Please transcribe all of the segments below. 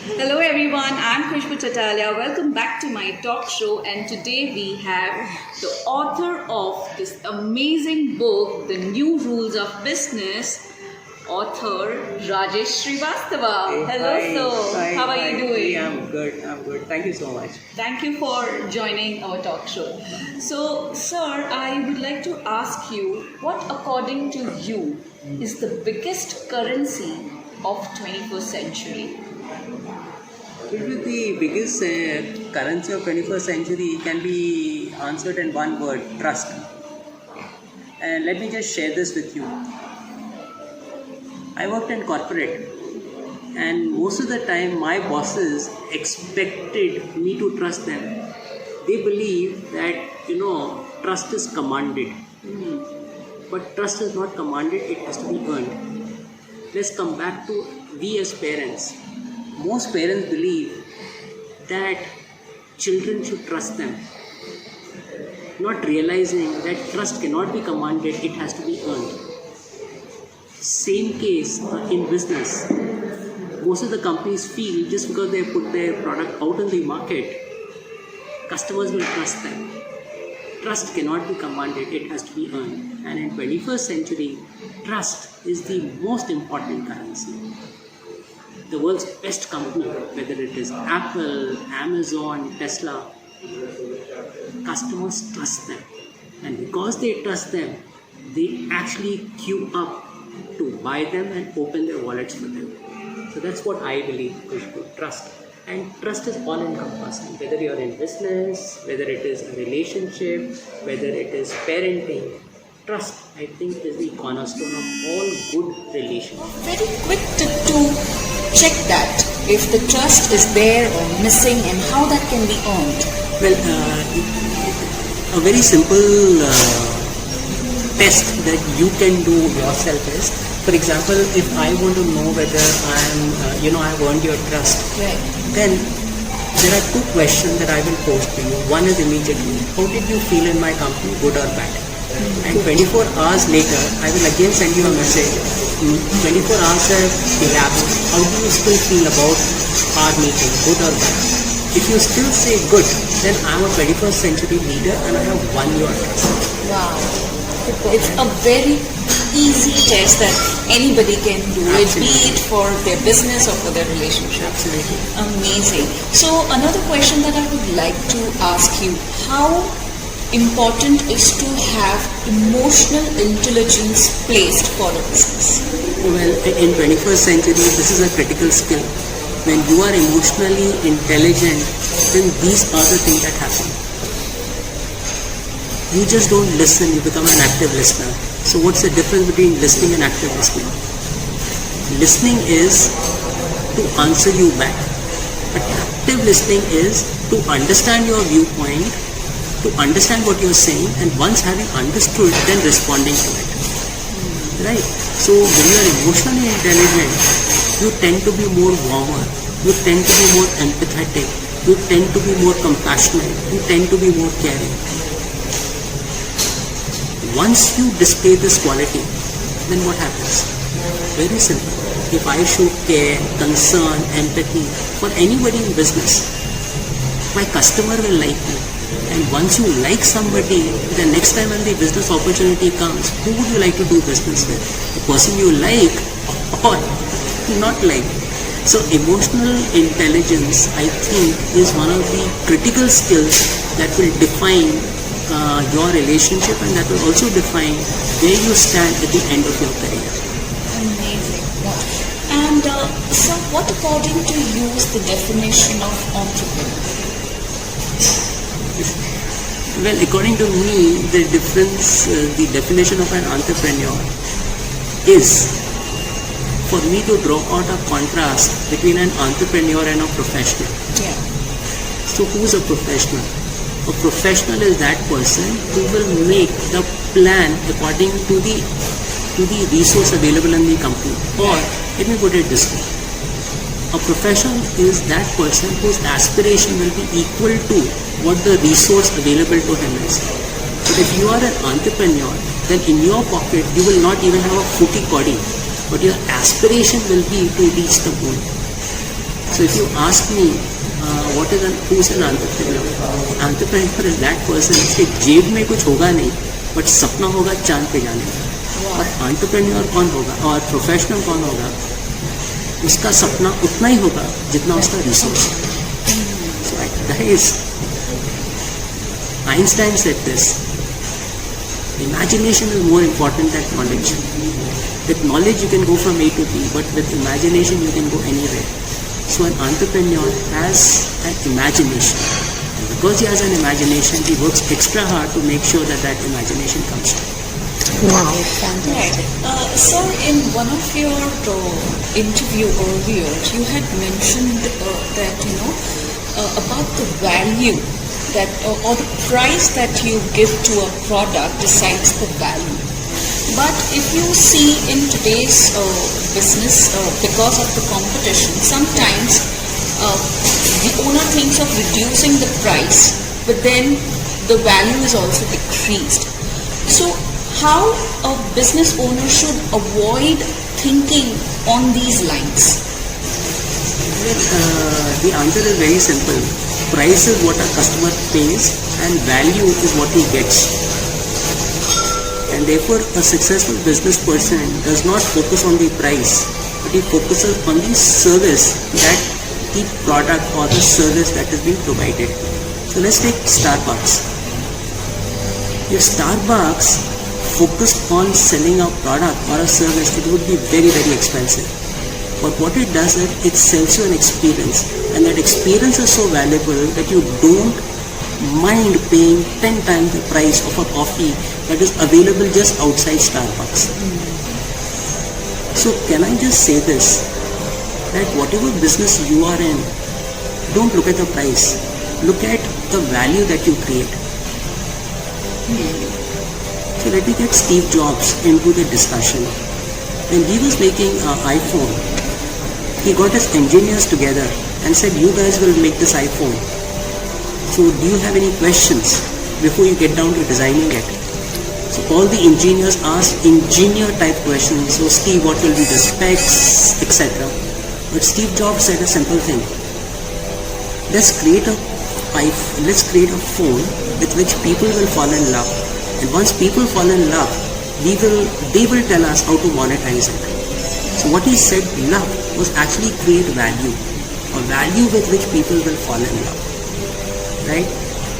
Hello everyone, I'm Khushbu Chatalia. Welcome back to my talk show, and today we have the author of this amazing book, The New Rules of Business, author Rajesh Srivastava. Hey, Hello hi, sir, hi, how are hi. you doing? Hey, I'm good. Thank you so much. Thank you for joining our talk show. So sir, I would like to ask you, what according to you is the biggest currency of 21st century? The biggest currency of 21st century can be answered in one word: trust. And let me just share this with you. I worked in corporate, and most of the time, my bosses expected me to trust them. They believe that trust is commanded, but trust is not commanded; it has to be earned. Let's come back to we as parents. Most parents believe that children should trust them, not realizing that trust cannot be commanded, it has to be earned. Same case in business. Most of the companies feel just because they put their product out in the market, customers will trust them. Trust cannot be commanded, it has to be earned. And in 21st century, trust is the most important currency. The world's best company, whether it is Apple, Amazon, Tesla, customers trust them. And because they trust them, they actually queue up to buy them and open their wallets for them. So that's what I believe is trust. And trust is all encompassing, whether you're in business, whether it is a relationship, whether it is parenting. Trust, I think, is the cornerstone of all good relationships. Very quick to check that if the trust is there or missing and how that can be earned. Well, a very simple test that you can do yourself is, for example, if I want to know whether I've earned your trust, Right. then there are two questions that I will pose to you. One is immediately, how did you feel in my company, good or bad? And 24 hours later, I will again send you a message. 24 hours have elapsed. How do you still feel about our meeting, good or bad? If you still say good, then I'm a 21st century leader and I have won your trust. Wow. It's a very easy test that anybody can do it, be it for their business or for their relationship. Absolutely. Amazing. So another question that I would like to ask you, how important is to have emotional intelligence placed for a business? Well, in 21st century, this is a critical skill. When you are emotionally intelligent, then these are the things that happen. You just don't listen, you become an active listener. So what's the difference between listening and active listening? Listening is to answer you back. But active listening is to understand your viewpoint, to understand what you're saying, and once having understood, then responding to it. Right? So when you are emotionally intelligent, you tend to be more warmer, you tend to be more empathetic, you tend to be more compassionate, you tend to be more caring. Once you display this quality, then what happens? Very simple. If I show care, concern, empathy for anybody in business, my customer will like me. And once you like somebody, the next time when the business opportunity comes, who would you like to do business with? The person you like or not like? So emotional intelligence, I think, is one of the critical skills that will define your relationship, and that will also define where you stand at the end of your career. Amazing. And so what according to you is the definition of entrepreneur? Well, according to me, the definition of an entrepreneur is for me to draw out a contrast between an entrepreneur and a professional. Yeah. So who's a professional? A professional is that person who will make the plan according to the resource available in the company. Or let me put it this way. A professional is that person whose aspiration will be equal to what the resource available to him is. But if you are an entrepreneur, then in your pocket you will not even have a footy coddy, but your aspiration will be to reach the goal. So So if you ask me, who's an entrepreneur? Entrepreneur is that person जिसके जेब में कुछ होगा नहीं, but सपना होगा चांद पे जाने का. और entrepreneur कौन होगा और प्रोफेशनल कौन होगा? उसका सपना उतना ही होगा जितना उसका resource. So guys, Einstein said this: imagination is more important than knowledge. With knowledge you can go from A to B, but with imagination you can go anywhere. So an entrepreneur has an imagination. And because he has an imagination, he works extra hard to make sure that that imagination comes true. Wow, fantastic. Sir, in one of your interview earlier, you had mentioned that, about the value that or the price that you give to a product decides the value. But if you see in today's business, because of the competition, sometimes the owner thinks of reducing the price, but then the value is also decreased. So how a business owner should avoid thinking on these lines? The answer is very simple. Price is what a customer pays and value is what he gets. And therefore a successful business person does not focus on the price, but he focuses on the service that the product or the service that is being provided. So let's take Starbucks. If Starbucks focused on selling a product or a service, it would be very, very expensive. But what it does is it sells you an experience, and that experience is so valuable that you don't mind paying 10 times the price of a coffee that is available just outside Starbucks. So can I just say this, that whatever business you are in, don't look at the price, look at the value that you create. So let me get Steve Jobs into the discussion. When he was making an iPhone, he got his engineers together and said, you guys will make this iPhone. So do you have any questions before you get down to designing it? So all the engineers asked engineer type questions. So Steve, what will be the specs, etc. But Steve Jobs said a simple thing. Let's create a phone with which people will fall in love. And once people fall in love, they will tell us how to monetize it. So what he said, love, was actually create value. A value with which people will fall in love. Right?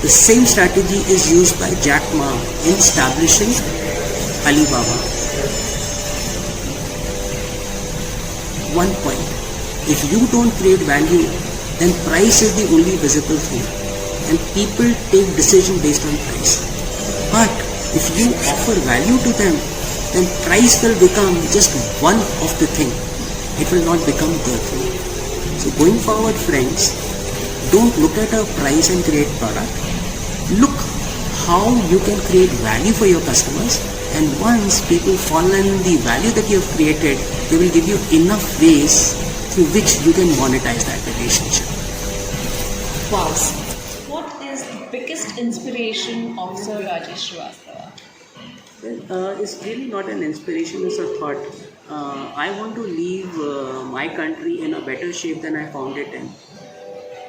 The same strategy is used by Jack Ma in establishing Alibaba. One point. If you don't create value, then price is the only visible thing. And people take decision based on price. But if you offer value to them, then price will become just one of the thing. It will not become the thing. So going forward, friends, don't look at a price and create product. Look how you can create value for your customers, and once people fall in the value that you have created, they will give you enough ways through which you can monetize that relationship. Wow. What is the biggest inspiration of Sir Rajesh Srivastava? Well, it's really not an inspiration, it's a thought. I want to leave my country in a better shape than I found it in.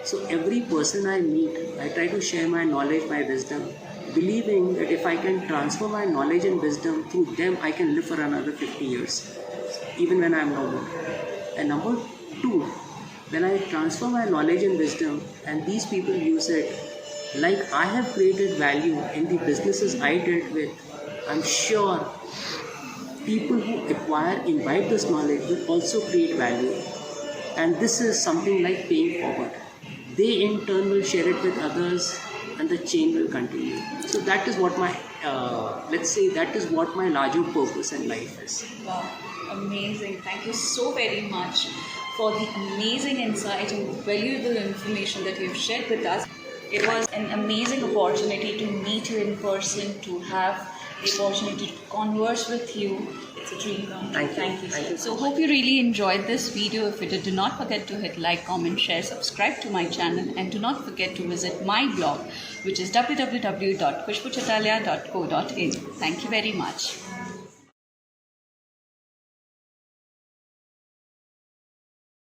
So every person I meet, I try to share my knowledge, my wisdom, believing that if I can transfer my knowledge and wisdom through them, I can live for another 50 years, even when I am no more. And number two, when I transfer my knowledge and wisdom and these people use it, like I have created value in the businesses I dealt with, I'm sure people who imbibe this knowledge will also create value. And this is something like paying forward. They in turn will share it with others and the chain will continue. So that is what my, that is what my larger purpose in life is. Wow, amazing. Thank you so very much for the amazing insight and valuable information that you have shared with us. It was an amazing opportunity to meet you in person, to have the opportunity to converse with you. It's a dream come true. Thank you. So hope you really enjoyed this video. If you did, do not forget to hit like, comment, share, subscribe to my channel, and do not forget to visit my blog, which is www.khushbuchatalia.co.in. Thank you very much.